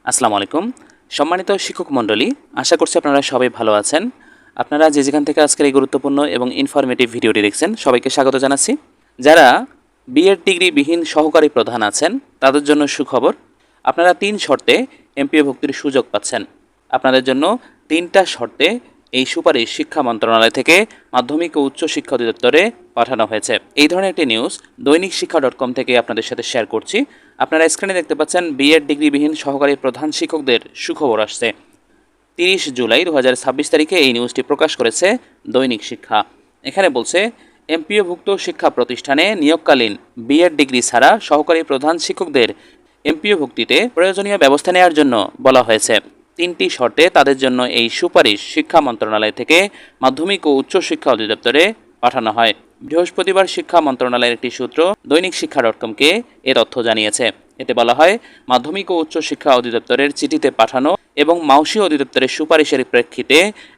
আসসালামু আলাইকুম। সম্মানিত শিক্ষক মণ্ডলী, আশা করছি আপনারা সবাই ভালো আছেন। আপনারা যে যেখান থেকে আজকের এই গুরুত্বপূর্ণ এবং ইনফরমেটিভ ভিডিওটি দেখছেন, সবাইকে স্বাগত জানাচ্ছি। যারা বিএড ডিগ্রিবিহীন সহকারী প্রধান আছেন, তাদের জন্য সুখবর। আপনারা ৩ শর্তে এমপিও ভুক্তির সুযোগ পাচ্ছেন। আপনাদের জন্য ৩টা শর্তে এই সুপারিশ শিক্ষা মন্ত্রণালয় থেকে মাধ্যমিক ও উচ্চ শিক্ষা অধিদপ্তরে পাঠানো হয়েছে। এই ধরনের একটি নিউজ দৈনিক শিক্ষা.com থেকে আপনাদের সাথে শেয়ার করছি। আপনারা স্ক্রিনে দেখতে পাচ্ছেন বিএড ডিগ্রিবিহীন সহকারী প্রধান শিক্ষকদের সুখবর আসছে। ৩০ জুলাই ২০২৬ তারিখে এই নিউজটি প্রকাশ করেছে দৈনিক শিক্ষা। এখানে বলছে, এমপিওভুক্ত শিক্ষা প্রতিষ্ঠানে নিয়োগকালীন বিএড ডিগ্রি ছাড়া সহকারী প্রধান শিক্ষকদের এমপিওভুক্তিতে প্রয়োজনীয় ব্যবস্থা নেওয়ার জন্য বলা হয়েছে। ৩টি শর্তে তাদের জন্য এই সুপারিশ শিক্ষা মন্ত্রণালয় থেকে মাধ্যমিক ও উচ্চ শিক্ষা অধিদপ্তরে পাঠানো হয়। বৃহস্পতিবার শিক্ষা মন্ত্রণালয়ের একটি সূত্র দৈনিক শিক্ষা.comকে এ তথ্য জানিয়েছে। এতে বলা হয়, মাধ্যমিক ও উচ্চ শিক্ষা অধিদপ্তরের চিঠিতে পাঠানো এবং মাউসি অধিদপ্তরের সুপারিশের প্রেক্ষিতে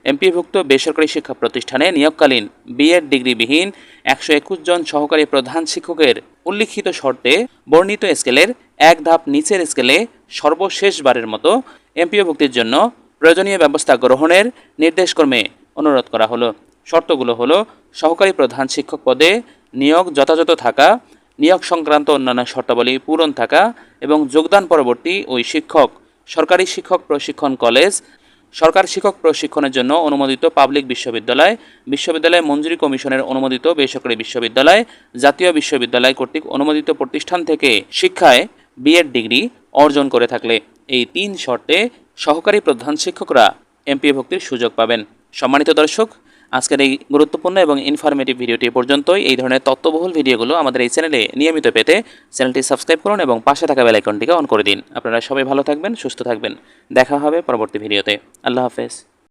এমপিভুক্ত বেসরকারি শিক্ষা প্রতিষ্ঠানে নিয়োগকালীন বিএড ডিগ্রিবিহীন ১২১ জন সহকারী প্রধান শিক্ষকের উল্লিখিত শর্তে বর্ণিত স্কেলের এক ধাপ নিচের স্কেলে সর্বশেষবারের মতো এমপিওভুক্তির জন্য প্রয়োজনীয় ব্যবস্থা গ্রহণের নির্দেশক্রমে অনুরোধ করা হলো। শর্তগুলো হলো, সহকারী প্রধান শিক্ষক পদে নিয়োগ যথাযথ থাকা, নিয়োগ সংক্রান্ত অন্যান্য শর্তাবলী পূরণ থাকা এবং যোগদান পরবর্তী ওই শিক্ষক সরকারি শিক্ষক প্রশিক্ষণ কলেজ, সরকার শিক্ষক প্রশিক্ষণের জন্য অনুমোদিত পাবলিক বিশ্ববিদ্যালয়, বিশ্ববিদ্যালয় মঞ্জুরি কমিশনের অনুমোদিত বেসরকারি বিশ্ববিদ্যালয়, জাতীয় বিশ্ববিদ্যালয় কর্তৃক অনুমোদিত প্রতিষ্ঠান থেকে শিক্ষায় বিএড ডিগ্রি অর্জন করে থাকলে এই ৩ শর্তে সহকারী প্রধান শিক্ষকরা এমপিওভুক্তির সুযোগ পাবেন। সম্মানিত দর্শক, আজকের এই গুরুত্বপূর্ণ এবং ইনফরমেটিভ ভিডিওটি পর্যন্তই। এই ধরনের তথ্যবহুল ভিডিওগুলো আমাদের এই চ্যানেলে নিয়মিত পেতে চ্যানেলটি সাবস্ক্রাইব করুন এবং পাশে থাকা বেল আইকনটিকে অন করে দিন। আপনারা সবাই ভালো থাকবেন, সুস্থ থাকবেন। দেখা হবে পরবর্তী ভিডিওতে। আল্লাহ হাফেজ।